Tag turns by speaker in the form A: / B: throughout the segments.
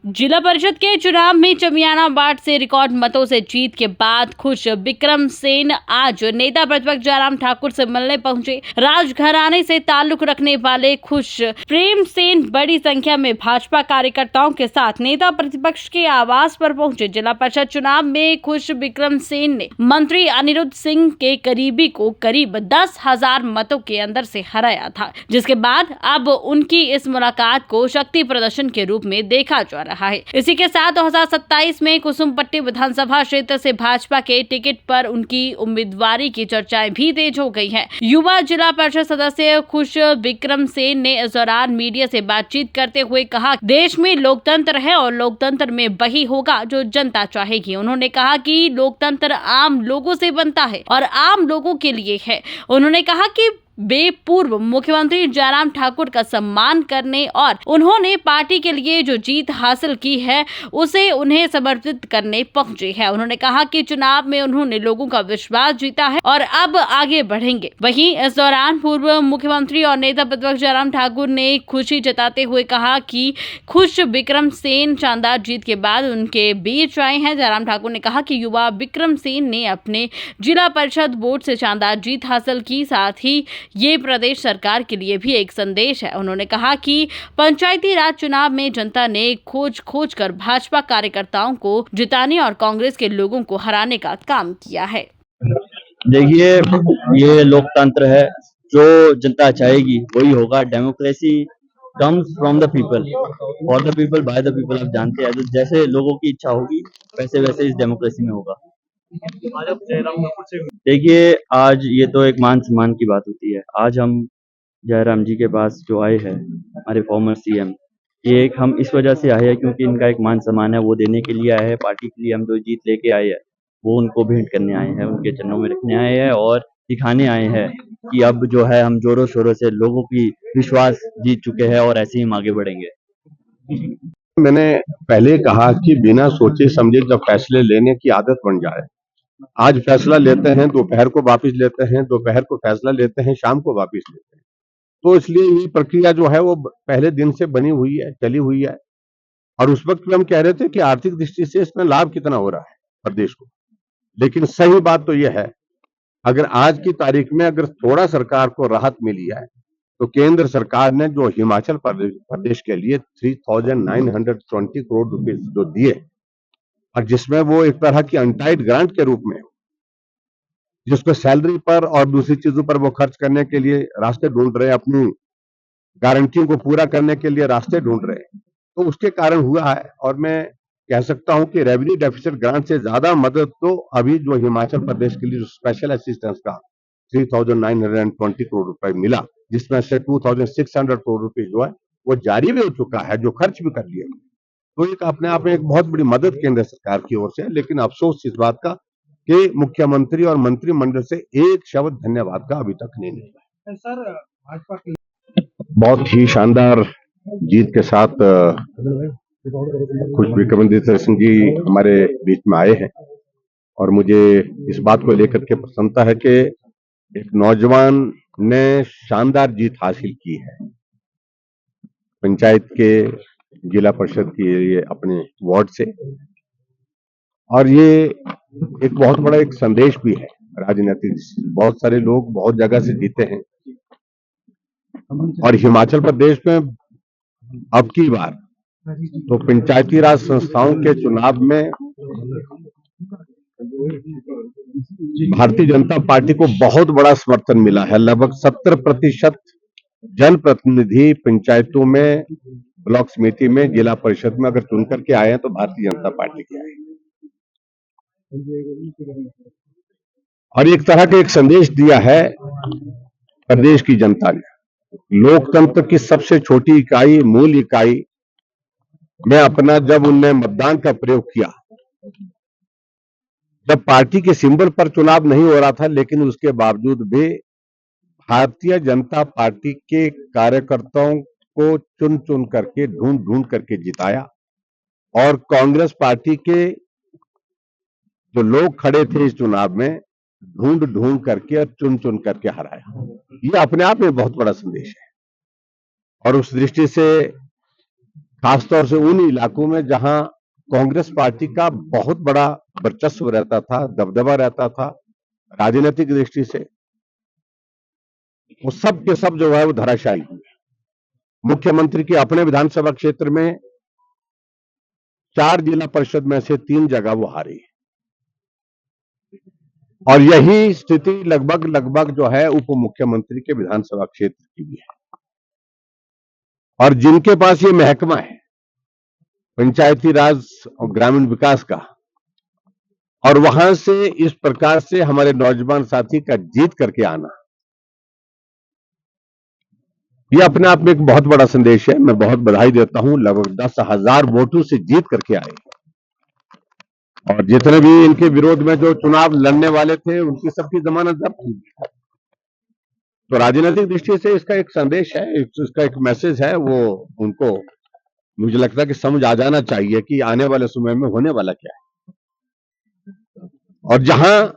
A: जिला परिषद के चुनाव में चमियाना वार्ड से रिकॉर्ड मतों से जीत के बाद खुश विक्रम सेन आज नेता प्रतिपक्ष जयराम ठाकुर से मिलने पहुंचे। राजघराने से ताल्लुक रखने वाले खुश प्रेम सेन बड़ी संख्या में भाजपा कार्यकर्ताओं के साथ नेता प्रतिपक्ष के आवास पर पहुंचे। जिला परिषद चुनाव में खुश विक्रम सेन ने मंत्री अनिरुद्ध सिंह के करीबी को करीब 10,000 मतों के अंदर से हराया था, जिसके बाद अब उनकी इस मुलाकात को शक्ति प्रदर्शन के रूप में देखा जा रहा है। इसी के साथ 2027 में कुसुमपट्टी विधानसभा क्षेत्र से भाजपा के टिकट पर उनकी उम्मीदवारी की चर्चाएं भी तेज हो गई हैं। युवा जिला परिषद सदस्य खुश विक्रम सेन ने इस दौरान मीडिया से बातचीत करते हुए कहा, देश में लोकतंत्र है और लोकतंत्र में वही होगा जो जनता चाहेगी। उन्होंने कहा कि लोकतंत्र आम लोगों से बनता है और आम लोगों के लिए है। उन्होंने कहा कि वे पूर्व मुख्यमंत्री जयराम ठाकुर का सम्मान करने और उन्होंने पार्टी के लिए जो जीत हासिल की है उसे उन्हें समर्पित करने पहुंचे हैं। उन्होंने कहा कि चुनाव में उन्होंने लोगों का विश्वास जीता है और अब आगे बढ़ेंगे। वहीं इस दौरान पूर्व मुख्यमंत्री और नेता प्रतिपक्ष जयराम ठाकुर ने खुशी जताते हुए कहा कि खुश विक्रम सेन शानदार जीत के बाद उनके बीच आए हैं। जयराम ठाकुर ने कहा कि युवा विक्रम सेन ने अपने जिला परिषद बोर्ड से शानदार जीत हासिल की, साथ ही ये प्रदेश सरकार के लिए भी एक संदेश है। उन्होंने कहा कि पंचायती राज चुनाव में जनता ने खोज कर भाजपा कार्यकर्ताओं को जिताने और कांग्रेस के लोगों को हराने का काम किया है।
B: देखिए, ये लोकतंत्र है, जो जनता चाहेगी वही होगा। Democracy comes from the people, for the people, by the people. आप जानते हैं, तो जैसे लोगों की इच्छा होगी वैसे वैसे इस डेमोक्रेसी में होगा। देखिए, आज ये तो एक मान सम्मान की बात होती है। आज हम जयराम जी के पास जो आए हैं, हमारे फॉर्मर सीएम, ये एक हम इस वजह से आए हैं क्योंकि इनका एक मान सम्मान है, वो देने के लिए आए हैं। पार्टी के लिए हम जो जीत लेके आए हैं वो उनको भेंट करने आए हैं, उनके चरणों में रखने आए हैं और दिखाने आए हैं कि अब जो है हम जोरों शोरों से लोगों की विश्वास जीत चुके हैं और ऐसे ही हम आगे बढ़ेंगे।
C: मैंने पहले कहा कि बिना सोचे समझे जब फैसले लेने की आदत बन जाए, आज फैसला लेते हैं दोपहर को वापस लेते हैं, दोपहर को फैसला लेते हैं शाम को वापस लेते हैं। तो इसलिए ये प्रक्रिया जो है वो पहले दिन से बनी हुई है, चली हुई है। और उस वक्त भी हम कह रहे थे कि आर्थिक दृष्टि से इसमें लाभ कितना हो रहा है प्रदेश को। लेकिन सही बात तो यह है, अगर आज की तारीख में अगर थोड़ा सरकार को राहत मिली है तो केंद्र सरकार ने जो हिमाचल प्रदेश के लिए 3,920 करोड़ रुपए जो दिए, और जिसमें वो एक तरह की अनटाइड ग्रांट के रूप में, जिसको सैलरी पर और दूसरी चीजों पर वो खर्च करने के लिए रास्ते ढूंढ रहे हैं, अपनी गारंटियों को पूरा करने के लिए रास्ते ढूंढ रहे हैं, तो उसके कारण हुआ है। और मैं कह सकता हूं कि रेवेन्यू डेफिसिट ग्रांट से ज्यादा मदद तो अभी जो हिमाचल प्रदेश के लिए जो स्पेशल असिस्टेंस का 3,920 करोड़ रुपए मिला, जिसमें से 2,600 करोड़ रुपए जो है वो जारी भी हो चुका है, जो खर्च भी कर लिए। तो एक अपने आप में एक बहुत बड़ी मदद केंद्र सरकार की ओर से है। लेकिन अफसोस इस बात का कि मुख्यमंत्री और मंत्रिमंडल से एक शब्द धन्यवाद का अभी तक नहीं मिला।
D: सर, भाजपा की
C: बहुत ही शानदार जीत के साथ खुश विक्रमादित्य सिंह जी हमारे बीच में आए हैं और मुझे इस बात को लेकर के प्रसन्नता है कि एक नौजवान ने शानदार जीत हासिल की है पंचायत के जिला परिषद की ये अपने वार्ड से। और ये एक बहुत बड़ा एक संदेश भी है राजनीतिक। बहुत सारे लोग बहुत जगह से जीते हैं और हिमाचल प्रदेश में अब की बार तो पंचायती राज संस्थाओं के चुनाव में भारतीय जनता पार्टी को बहुत बड़ा समर्थन मिला है। लगभग 70% जनप्रतिनिधि पंचायतों में, ब्लॉक समिति में, जिला परिषद में अगर चुन करके आए हैं तो भारतीय जनता पार्टी के आए। और एक तरह का एक संदेश दिया है प्रदेश की जनता ने। लोकतंत्र की सबसे छोटी इकाई, मूल इकाई में अपना जब उनने मतदान का प्रयोग किया, जब पार्टी के सिंबल पर चुनाव नहीं हो रहा था, लेकिन उसके बावजूद भी भारतीय जनता पार्टी के कार्यकर्ताओं को चुन चुन करके, ढूंढ ढूंढ करके जिताया और कांग्रेस पार्टी के जो लोग खड़े थे इस चुनाव में, ढूंढ ढूंढ करके और चुन चुन करके हराया। ये अपने आप में बहुत बड़ा संदेश है। और उस दृष्टि से खासतौर से उन इलाकों में जहां कांग्रेस पार्टी का बहुत बड़ा वर्चस्व रहता था, दबदबा रहता था राजनीतिक दृष्टि से, वो सब के सब जो है वो धराशायी हुए। मुख्यमंत्री के अपने विधानसभा क्षेत्र में 4 जिला परिषद में से 3 जगह वो हारी, और यही स्थिति लगभग लगभग जो है उप मुख्यमंत्री के विधानसभा क्षेत्र की भी है। और जिनके पास ये महकमा है पंचायती राज और ग्रामीण विकास का, और वहां से इस प्रकार से हमारे नौजवान साथी का जीत करके आना, ये अपने आप में एक बहुत बड़ा संदेश है। मैं बहुत बधाई देता हूं। लगभग 10,000 वोटों से जीत करके आए, और जितने भी इनके विरोध में जो चुनाव लड़ने वाले थे उनकी सबकी जमानत जब्त हुई। तो राजनीतिक दृष्टि से इसका एक संदेश है, इसका एक मैसेज है, वो उनको मुझे लगता है कि समझ आ जाना चाहिए कि आने वाले समय में होने वाला क्या है। और जहां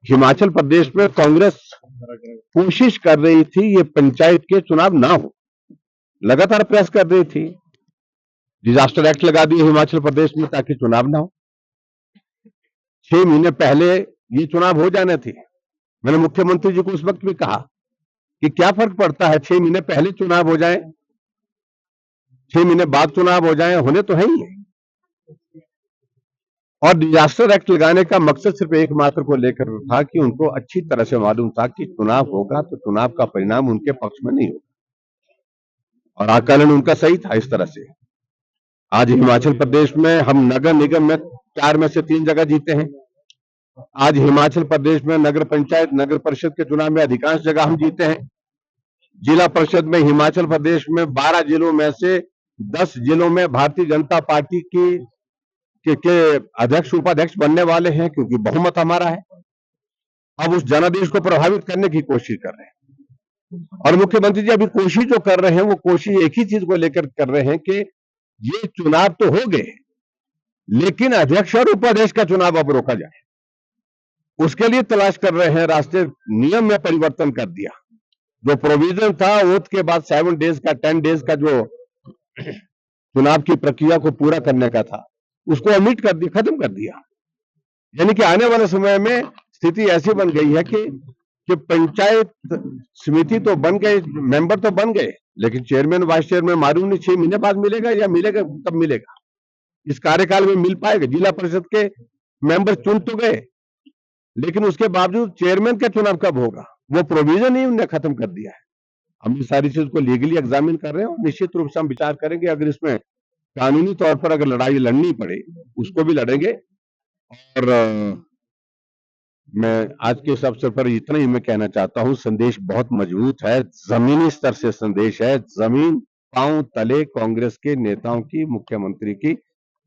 C: हिमाचल प्रदेश में कांग्रेस कोशिश कर रही थी ये पंचायत के चुनाव ना हो, लगातार प्रयास कर रही थी, डिजास्टर एक्ट लगा दिए हिमाचल प्रदेश में ताकि चुनाव ना हो। 6 महीने पहले ये चुनाव हो जाने थे। मैंने मुख्यमंत्री जी को उस वक्त भी कहा कि क्या फर्क पड़ता है, 6 महीने पहले चुनाव हो जाए, 6 महीने बाद चुनाव हो जाए, होने तो है ही है। और डिजास्टर एक्ट लगाने का मकसद सिर्फ एकमात्र को लेकर था कि उनको अच्छी तरह से मालूम था कि चुनाव होगा तो चुनाव का परिणाम उनके पक्ष में नहीं होगा, और आकलन उनका सही था। इस तरह से आज हिमाचल प्रदेश में हम नगर निगम में 4 में से 3 जगह जीते हैं। आज हिमाचल प्रदेश में नगर पंचायत नगर परिषद के चुनाव में अधिकांश जगह हम जीते हैं। जिला परिषद में हिमाचल प्रदेश में 12 जिलों में से 10 जिलों में भारतीय जनता पार्टी के अध्यक्ष उपाध्यक्ष बनने वाले हैं, क्योंकि बहुमत हमारा है। अब उस जनादेश को प्रभावित करने की कोशिश कर रहे हैं, और मुख्यमंत्री जी अभी कोशिश जो कर रहे हैं वो कोशिश एक ही चीज को लेकर कर रहे हैं कि ये चुनाव तो हो गए, लेकिन अध्यक्ष और उपाध्यक्ष का चुनाव अब रोका जाए। उसके लिए तलाश कर रहे हैं राष्ट्रीय नियम में परिवर्तन कर दिया। जो प्रोविजन था ओथ के बाद 7 डेज का 10 डेज का जो चुनाव की प्रक्रिया को पूरा करने का था, उसको ओमिट कर दिया, खत्म कर दिया। यानी कि आने वाले समय में स्थिति ऐसी बन गई है कि पंचायत समिति तो बन गए, मेंबर तो बन गए, लेकिन चेयरमैन वाइस चेयरमैन मालूम नहीं 6 महीने बाद मिलेगा या मिलेगा कब मिलेगा, इस कार्यकाल में मिल पाएगा। जिला परिषद के मेंबर चुन तो गए, लेकिन उसके बावजूद चेयरमैन का चुनाव कब होगा, वो प्रोविजन ही उन्होंने खत्म कर दिया है। हम इस सारी चीज को लीगली एग्जामिन कर रहे हैं, और निश्चित रूप से हम विचार करेंगे, अगर इसमें कानूनी तौर पर अगर लड़ाई लड़नी पड़े उसको भी लड़ेंगे। और मैं आज के इस अवसर पर इतना ही मैं कहना चाहता हूं, संदेश बहुत मजबूत है, जमीनी स्तर से संदेश है, जमीन पांव तले कांग्रेस के नेताओं की, मुख्यमंत्री की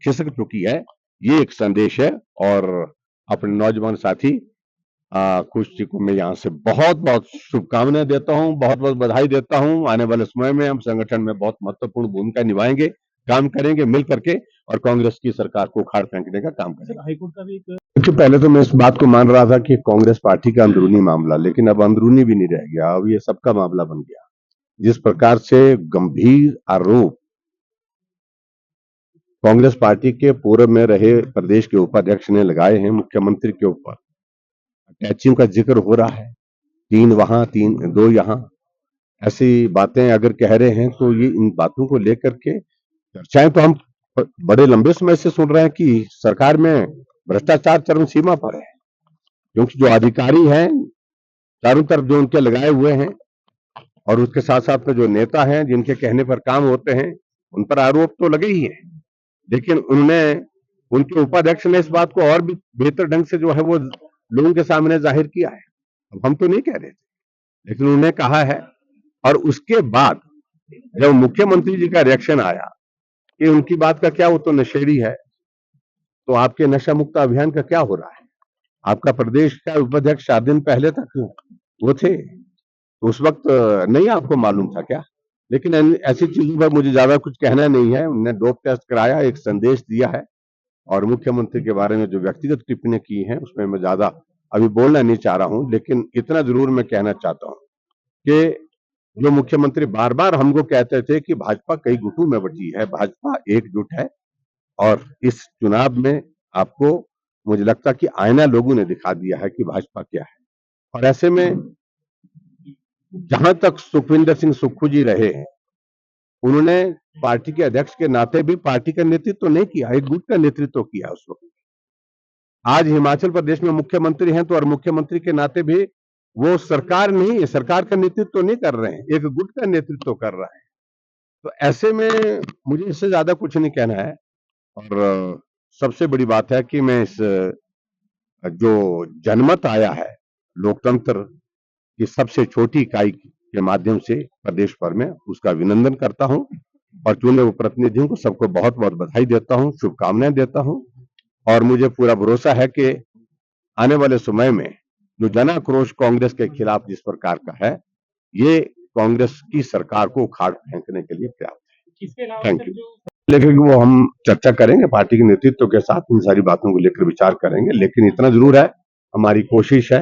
C: खिसक चुकी है, ये एक संदेश है। और अपने नौजवान साथी खुश जी को मैं यहाँ से बहुत बहुत शुभकामनाएं देता हूँ, बहुत बहुत बधाई देता हूँ। आने वाले समय में हम संगठन में बहुत महत्वपूर्ण भूमिका निभाएंगे, काम करेंगे मिल करके, और कांग्रेस की सरकार को उखाड़ फेंकने का काम करेंगे। हाईकोर्ट का भी देखिए, पहले तो मैं इस बात को मान रहा था कि कांग्रेस पार्टी का अंदरूनी मामला, लेकिन अब अंदरूनी भी नहीं रह गया, अब ये सबका मामला बन गया। जिस प्रकार से गंभीर आरोप कांग्रेस पार्टी के पूर्व में रहे प्रदेश के उपाध्यक्ष ने लगाए हैं मुख्यमंत्री के ऊपर, अटैचिंग का जिक्र हो रहा है, 3 वहां 2 यहां, ऐसी बातें अगर कह रहे हैं तो ये इन बातों को लेकर के चर्चाएं तो हम बड़े लंबे समय से सुन रहे हैं कि सरकार में भ्रष्टाचार चरम सीमा पर है, क्योंकि जो अधिकारी हैं चारों तरफ जो उनके लगाए हुए हैं, और उसके साथ साथ में जो नेता हैं जिनके कहने पर काम होते हैं, उन पर आरोप तो लगे ही हैं। लेकिन उनके उपाध्यक्ष ने इस बात को और भी बेहतर ढंग से जो है वो लोगों के सामने जाहिर किया है। अब हम तो नहीं कह रहे थे, लेकिन उन्होंने कहा है। और उसके बाद जब मुख्यमंत्री जी का रिएक्शन आया कि उनकी बात का क्या, वो तो नशेड़ी है, तो आपके नशा मुक्त अभियान का क्या हो रहा है? आपका प्रदेश का उपाध्यक्ष 4 दिन पहले तक वो थे, तो उस वक्त नहीं आपको मालूम था क्या? लेकिन ऐसी चीजों पर मुझे ज्यादा कुछ कहना नहीं है। उन्होंने डोप टेस्ट कराया, एक संदेश दिया है, और मुख्यमंत्री के बारे में जो व्यक्तिगत टिप्पणी की है उसमें मैं ज्यादा अभी बोलना नहीं चाह रहा हूं, लेकिन इतना जरूर मैं कहना चाहता हूं कि जो मुख्यमंत्री बार बार हमको कहते थे कि भाजपा कई गुटों में बटी है, भाजपा एकजुट है, और इस चुनाव में आपको मुझे लगता कि आईना लोगों ने दिखा दिया है कि भाजपा क्या है। और ऐसे में जहां तक सुखविंदर सिंह सुक्खू जी रहे हैं, उन्होंने पार्टी के अध्यक्ष के नाते भी पार्टी का नेतृत्व नहीं किया, एक गुट का नेतृत्व किया उस वक्त। आज हिमाचल प्रदेश में मुख्यमंत्री हैं तो और मुख्यमंत्री के नाते भी वो सरकार नहीं है, सरकार का नेतृत्व नहीं कर रहे हैं, एक गुट का नेतृत्व कर रहे हैं। तो ऐसे में मुझे इससे ज्यादा कुछ नहीं कहना है। और सबसे बड़ी बात है कि मैं इस जो जनमत आया है लोकतंत्र की सबसे छोटी इकाई के माध्यम से प्रदेश भर में, उसका अभिनंदन करता हूं और चुने हुए प्रतिनिधियों को सबको बहुत बहुत बधाई देता हूं, शुभकामनाएं देता हूं। और मुझे पूरा भरोसा है कि आने वाले समय में जो जन आक्रोश कांग्रेस के खिलाफ जिस प्रकार का है, ये कांग्रेस की सरकार को उखाड़ फेंकने के लिए पर्याप्त है। Thank you. लेकिन वो हम चर्चा करेंगे पार्टी के नेतृत्व के साथ, इन सारी बातों को लेकर विचार करेंगे। लेकिन इतना जरूर है, हमारी कोशिश है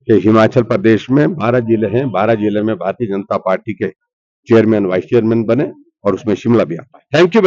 C: कि हिमाचल प्रदेश में 12 जिले हैं, 12 जिले में भारतीय जनता पार्टी के चेयरमैन वाइस चेयरमैन बने और उसमें शिमला भी आता है। Thank you.